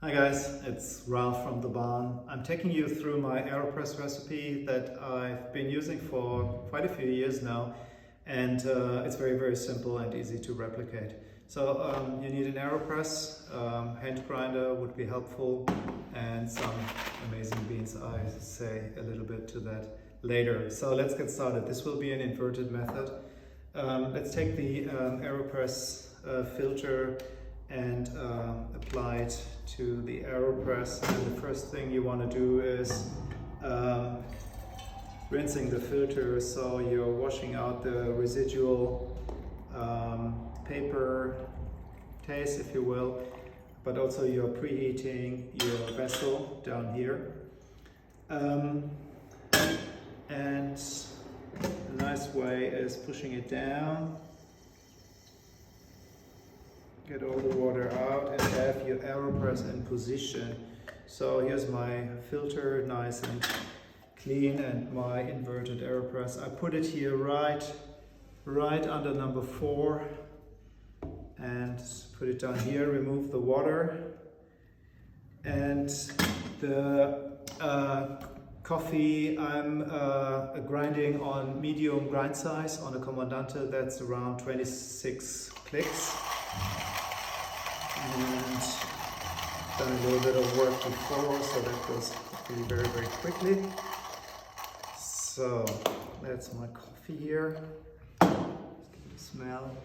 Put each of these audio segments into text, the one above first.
Hi guys, it's Ralf from the barn. I'm taking you through my AeroPress recipe that I've been using for quite a few years now, and it's very simple and easy to replicate. So you need an AeroPress, hand grinder would be helpful, and some amazing beans. I say a little bit to that later. So let's get started. This will be an inverted method. Let's take the AeroPress filter and apply it to the AeroPress. And the first thing you want to do is rinsing the filter, so you're washing out the residual paper taste, if you will, but also you're preheating your vessel down here. And a nice way is pushing it down. Get all the water out and have your AeroPress in position. So here's my filter, nice and clean, and my inverted AeroPress. I put it here right under number 4 and put it down here, remove the water. And the coffee I'm grinding on medium grind size on a Comandante, that's around 26 clicks. And done a little bit of work before, so that goes very quickly. So that's my coffee here. Let's give it a smell.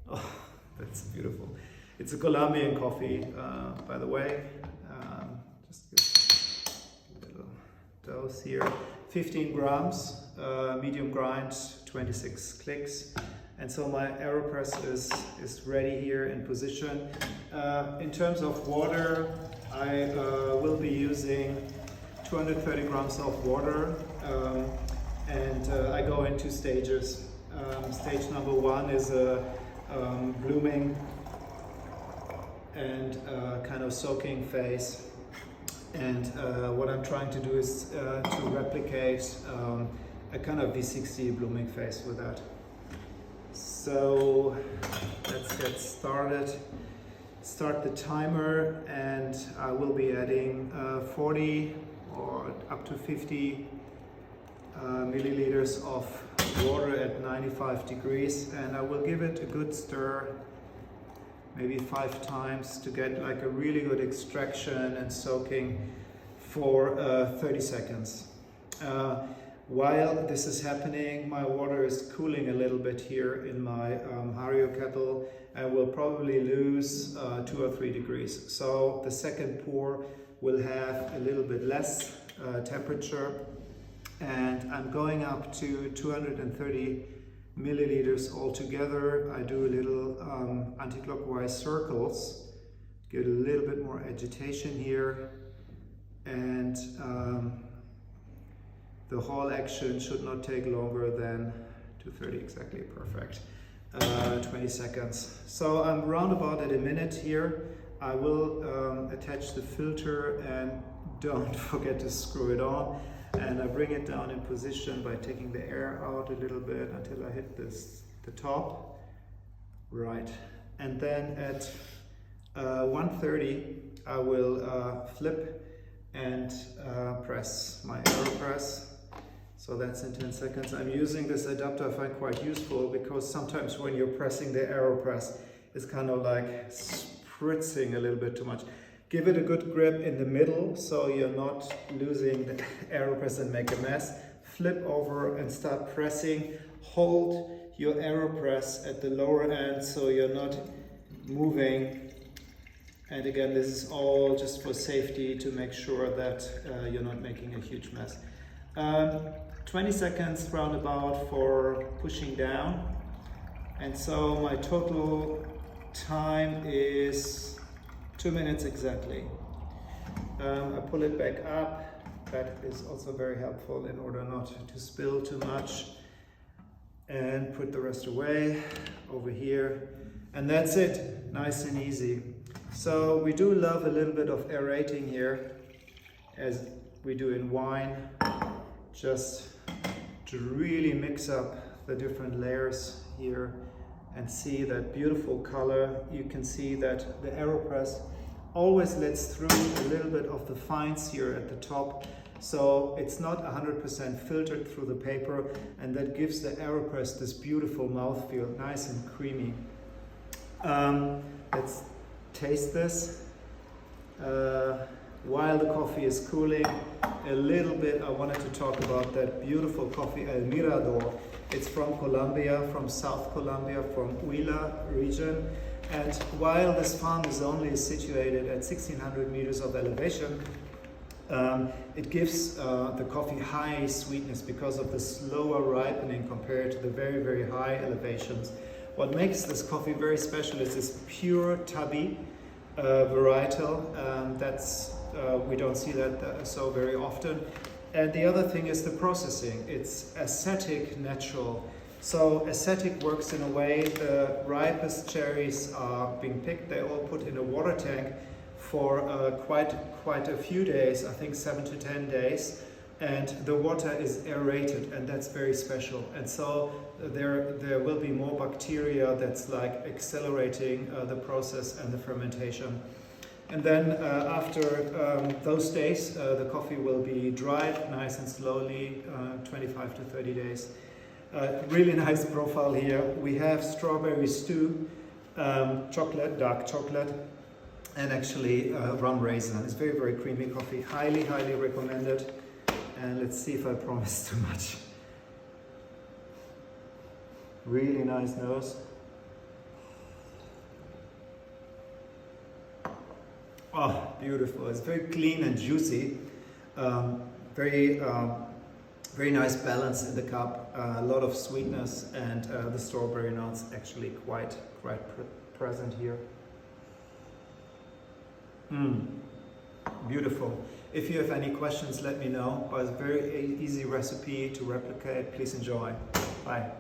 Oh, that's beautiful. It's a Colombian coffee, by the way. Just give a little dose here. 15 grams, medium grind, 26 clicks. And so my AeroPress is ready here in position. In terms of water, I will be using 230 grams of water, and I go in 2 stages. Stage number 1 is a blooming and kind of soaking phase. And what I'm trying to do is to replicate a kind of V60 blooming phase with that. So let's get started. Start the timer, and I will be adding 40 or up to 50 milliliters of water at 95 degrees, and I will give it a good stir, maybe 5 times, to get like a really good extraction and soaking for 30 seconds. While this is happening, my water is cooling a little bit here in my Hario kettle, and will probably lose 2 or 3 degrees. So the second pour will have a little bit less temperature, and I'm going up to 230 milliliters altogether. I do a little anti-clockwise circles, get a little bit more agitation here, and the whole action should not take longer than 230, exactly, perfect. 20 seconds. So I'm round about at a minute here. I will attach the filter, and don't forget to screw it on. And I bring it down in position by taking the air out a little bit until I hit the top. Right. And then at 1:30 I will flip and press my AeroPress. So that's in 10 seconds. I'm using this adapter, I find quite useful, because sometimes when you're pressing the AeroPress, it's kind of like spritzing a little bit too much. Give it a good grip in the middle, so you're not losing the AeroPress and make a mess. Flip over and start pressing. Hold your AeroPress at the lower end, so you're not moving. And again, this is all just for safety, to make sure that you're not making a huge mess. 20 seconds roundabout for pushing down. And so my total time is 2 minutes exactly. I pull it back up. That is also very helpful in order not to spill too much. And put the rest away over here. And that's it, nice and easy. So we do love a little bit of aerating here, as we do in wine, just to really mix up the different layers here and see that beautiful color. You can see that the AeroPress always lets through a little bit of the fines here at the top. So it's not 100% filtered through the paper, and that gives the AeroPress this beautiful mouthfeel, nice and creamy. Let's taste this. While the coffee is cooling, a little bit I wanted to talk about that beautiful coffee El Mirador. It's from Colombia, from South Colombia, from Huila region. And while this farm is only situated at 1600 meters of elevation, it gives the coffee high sweetness because of the slower ripening compared to the very, very high elevations. What makes this coffee very special is this pure Tabi varietal. We don't see that so very often. And the other thing is the processing. It's acetic natural. So acetic works in a way the ripest cherries are being picked. They're all put in a water tank for quite a few days, I think 7 to 10 days, and the water is aerated, and that's very special. And so there will be more bacteria that's like accelerating the process and the fermentation. And then after those days, the coffee will be dried nice and slowly, 25 to 30 days. Really nice profile here. We have strawberry stew, chocolate, dark chocolate, and actually rum raisin. It's very, very creamy coffee. Highly, highly recommended. And let's see if I promise too much. Really nice nose. Oh, beautiful. It's very clean and juicy. Very nice balance in the cup. A lot of sweetness, and the strawberry notes actually quite present here. Beautiful. If you have any questions, let me know. But it's a very easy recipe to replicate. Please enjoy. Bye.